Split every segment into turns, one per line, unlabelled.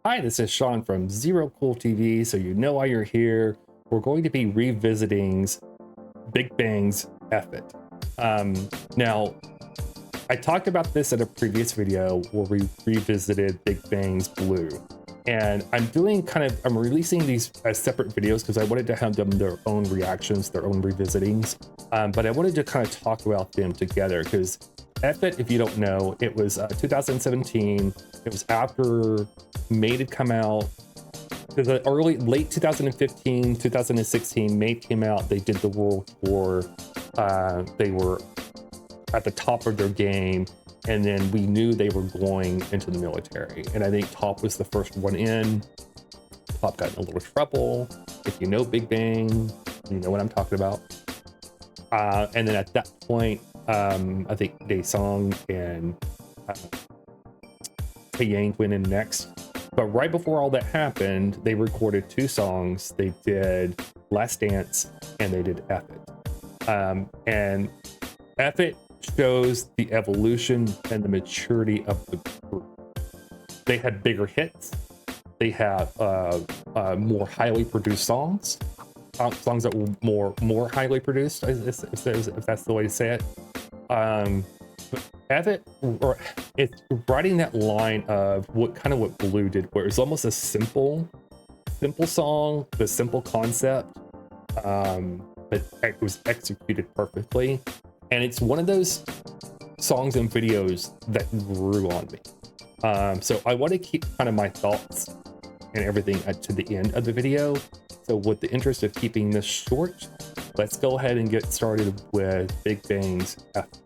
Hi, this is Sean from Zero Cool TV, so you know why you're here. We're going to be revisiting Bigbang's F It. Now, I talked about this in a previous video where we revisited Bigbang's Blue. And I'm releasing these as separate videos because I wanted to have them their own reactions, their own revisitings. But I wanted to kind of talk about them together because F It, if you don't know, it was 2017. It was after Made had come out. Because late 2015, 2016, Made came out. They did the World Tour. They were at the top of their game. And then we knew they were going into the military. And I think Top was the first one in. Top got in a little trouble. If you know Bigbang, you know what I'm talking about. And then at that point, I think Daesung and Taeyang went in next. But right before all that happened, they recorded two songs. They did Last Dance and they did F It. And F It shows the evolution and the maturity of the group. They had bigger hits. They had more highly produced songs. Songs that were more highly produced, if that's the way to say it. F It, or it's riding that line of what Blue did, where it's almost a simple song, the simple concept, but it was executed perfectly. And it's one of those songs and videos that grew on me. So I want to keep kind of my thoughts and everything to the end of the video. So with the interest of keeping this short, let's go ahead and get started with Bigbang's F It.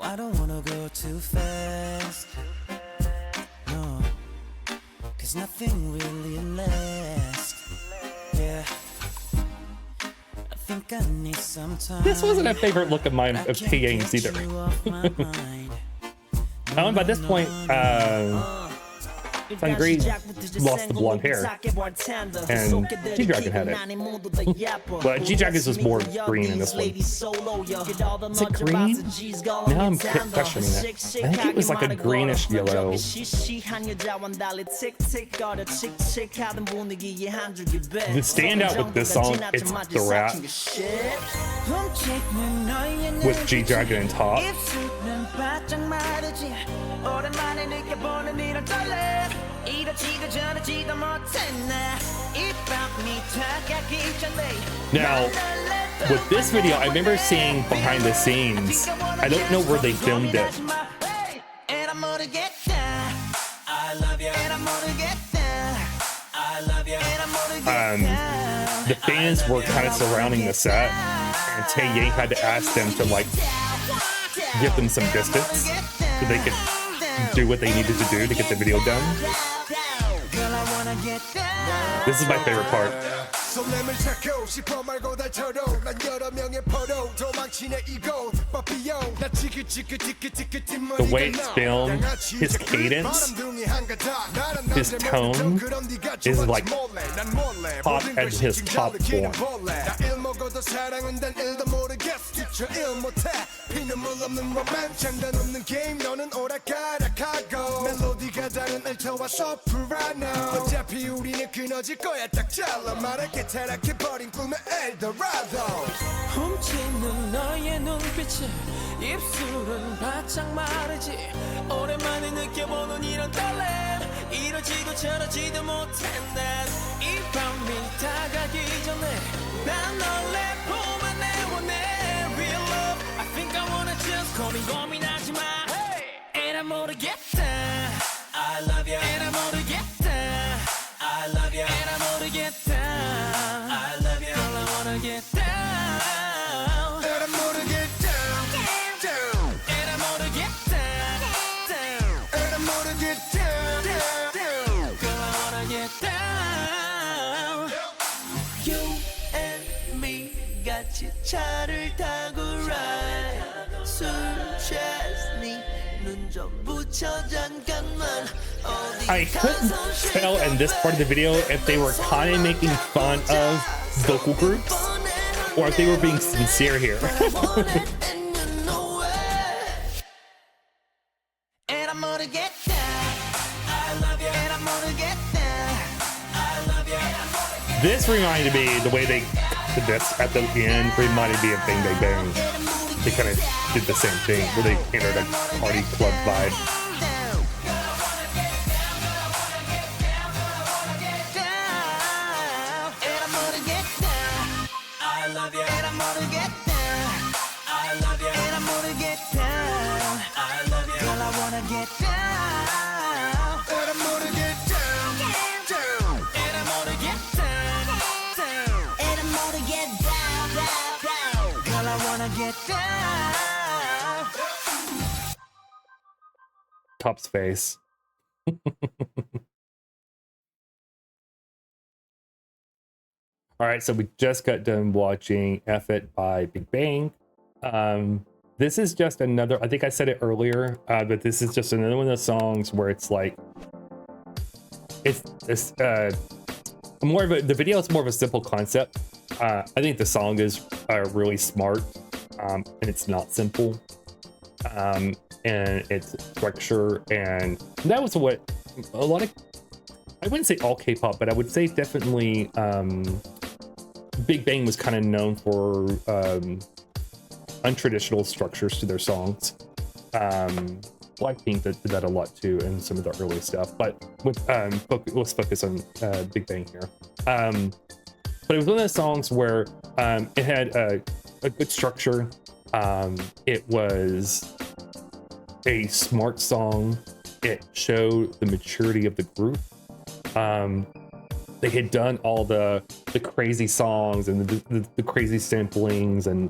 I don't wanna go too fast, no, cause nothing really lasts, yeah, I think I need some time.
This wasn't a favorite look of mine of Taeyang's either. By this point, Sungri lost the blonde hair, and G-Dragon had it. But G-Dragon's was more green in this one. Is it green? Now I'm questioning it. I think it was like a greenish yellow. The standout with this song, it's the rap with G-Dragon and Top. Now, with this video, I remember seeing behind the scenes. I don't know where they filmed it. The fans were kind of surrounding the set, and Taeyang had to ask them to like give them some distance so they could do what they needed to do to get the video done. This is my favorite part. The way it's filmed, his cadence, his tone is like top at his top form.
훔치는 너의 눈빛에 입술은 바짝 마르지 오랜만에 느껴보는 이런 떨림 이러지도 저러지도 못한 난 이 밤이 다가기 전에 난 널 내 품 안에 원해 Real love I think I wanna just 고민하지 마 And I'm 모르겠다 I love you And I'm 모르겠다 I love you And I'm 모르겠다 I love you Girl I wanna get down And I'm gonna get down, down And I'm gonna get down, down And I'm gonna get down, down Girl I wanna get down You and me 같이 차를 타고 ride 술 취했니 눈 좀 붙여 잠깐만
I couldn't tell in this part of the video if they were kind of making fun of vocal groups or if they were being sincere here.
모르겠다. I love you. And I'm 모르겠다. I love you.
This reminded me, the way they did this at the end reminded me of Bang Bang Bang. They kind of did the same thing where they entered a party club vibe.
I love you. And I'm 모르겠다. I love you. And I'm 모르겠다. I love you. Girl, I wanna get down. And I'm gonna get down, down. And I'm gonna get down, down. And I'm gonna get down, down, down. Girl, I wanna get down.
Top's face. All right, so we just got done watching F It by Bigbang. This is just another, I think I said it earlier, but this is just another one of those songs where it's like, it's more of a, the video is more of a simple concept. I think the song is really smart, and it's not simple, and it's structure, and that was what a lot of, I wouldn't say all K-pop, but I would say definitely Bigbang was kind of known for untraditional structures to their songs. Blackpink did that a lot too in some of the early stuff, but with let's focus on Bigbang here. But it was one of those songs where it had a good structure. It was a smart song. It showed the maturity of the group. They had done all the crazy songs and the crazy samplings and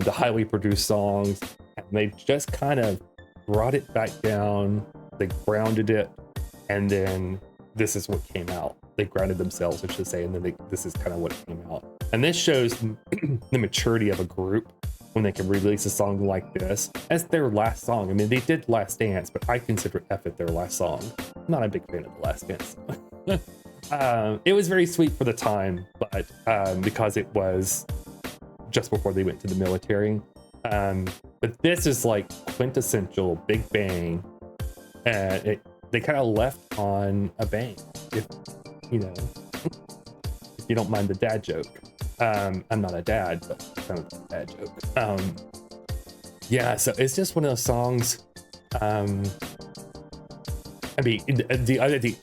the highly produced songs, and they just kind of brought it back down. They grounded it, and then this is what came out. They grounded themselves, I should say, and then this is kind of what came out. And this shows the maturity of a group when they can release a song like this as their last song. I mean, they did Last Dance, but I consider F It their last song. I'm not a big fan of the Last Dance. It was very sweet for the time, but because it was just before they went to the military. But this is like quintessential Bigbang, and they kind of left on a bang, if you know, if you don't mind the dad joke. I'm not a dad, but kind of a dad joke. Yeah, so it's just one of those songs. I mean, the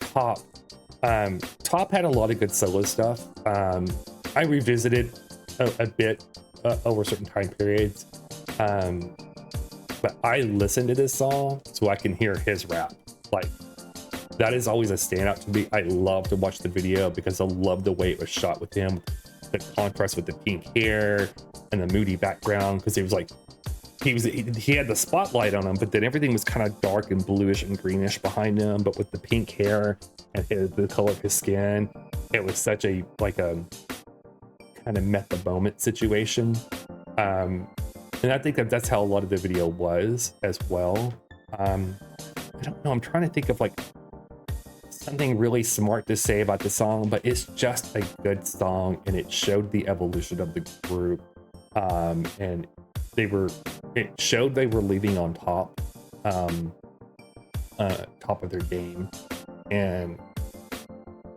Top had a lot of good solo stuff. I revisited a bit over certain time periods, but I listened to this song so I can hear his rap. Like, that is always a standout to me. I love to watch the video because I love the way it was shot with him, the contrast with the pink hair and the moody background, because it was like he had the spotlight on him, but then everything was kind of dark and bluish and greenish behind him. But with the pink hair and the color of his skin, it was such a kind of met the moment situation. And I think that's how a lot of the video was as well. I don't know, I'm trying to think of like something really smart to say about the song, but it's just a good song, and it showed the evolution of the group. And it showed they were leaving on top of their game. And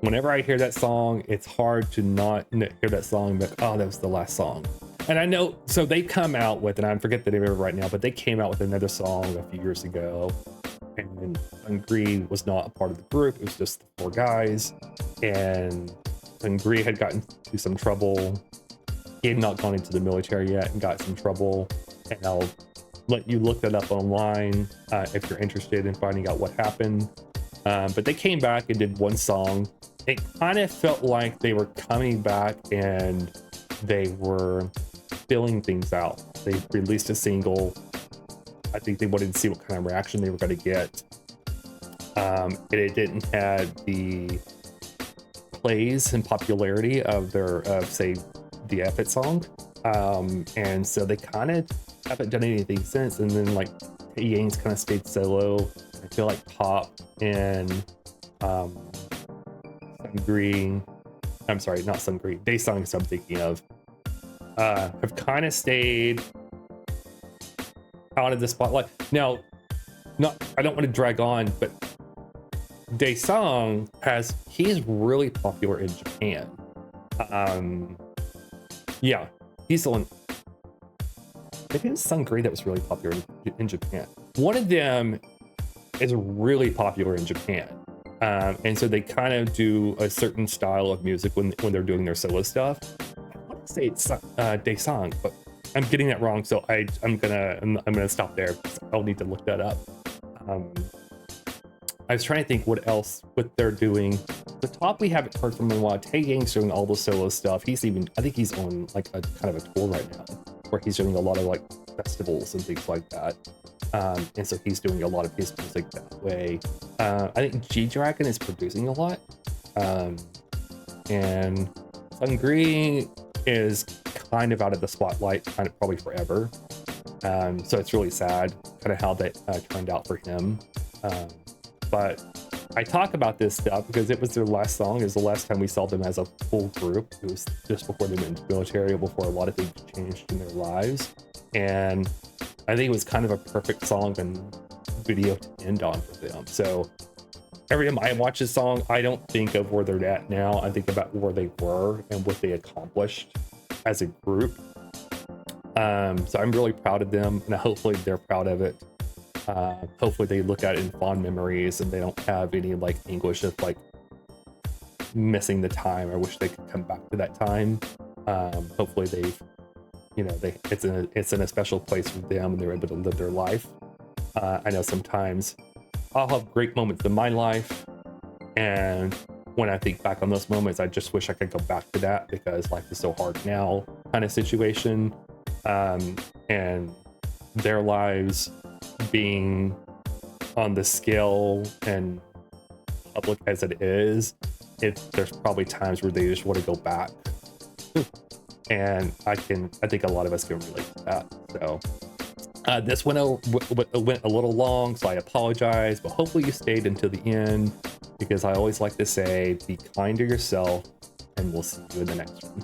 whenever I hear that song, it's hard to not hear that song and be like, oh, that was the last song. And I know, so they come out with, and I forget the name of it right now, but they came out with another song a few years ago, and Fxxk was not a part of the group. It was just the four guys, and Fxxk had gotten into some trouble. He had not gone into the military yet and got some trouble, and I'll let you look that up online if you're interested in finding out what happened. But they came back and did one song. It kind of felt like they were coming back and they were filling things out. They released a single. I think they wanted to see what kind of reaction they were going to get. It didn't have the plays and popularity of their, say, the F It song. And so they kind of haven't done anything since. And then like Yang's kind of stayed solo. I feel like Top and Sungri, I'm sorry, not Sungri, Daesung is what I'm thinking of, have kind of stayed out of the spotlight. Now, I don't want to drag on, but Daesung he's really popular in Japan. Yeah, he's the one. Maybe it was Sungri that was really popular in Japan. One of them is really popular in Japan. And so they kind of do a certain style of music when they're doing their solo stuff. I want to say it's Daesung, but I'm getting that wrong. So I'm gonna stop there. I'll need to look that up. I was trying to think what they're doing. The top we haven't heard from in a while. Tae Yang's doing all the solo stuff. I think he's on like a kind of a tour right now, where he's doing a lot of like festivals and things like that. And so he's doing a lot of his music that way. I think G-Dragon is producing a lot. And Sungri is kind of out of the spotlight, kind of probably forever. So it's really sad kind of how that turned out for him. But I talk about this stuff because it was their last song. It was the last time we saw them as a full group. It was just before they went into the military, before a lot of things changed in their lives. And I think it was kind of a perfect song and video to end on for them. So every time I watch this song, I don't think of where they're at now. I think about where they were and what they accomplished as a group. So I'm really proud of them, and hopefully they're proud of it. Hopefully they look at it in fond memories and they don't have any like anguish of like missing the time. I wish they could come back to that time. Hopefully it's in a special place for them and they're able to live their life. I know sometimes I'll have great moments in my life, and when I think back on those moments, I just wish I could go back to that because life is so hard now kind of situation. And their lives being on the scale and public as it is, there's probably times where they just want to go back. And I think a lot of us can relate to that. So this went a little long, so I apologize, but hopefully you stayed until the end, because I always like to say, be kind to yourself, and we'll see you in the next one.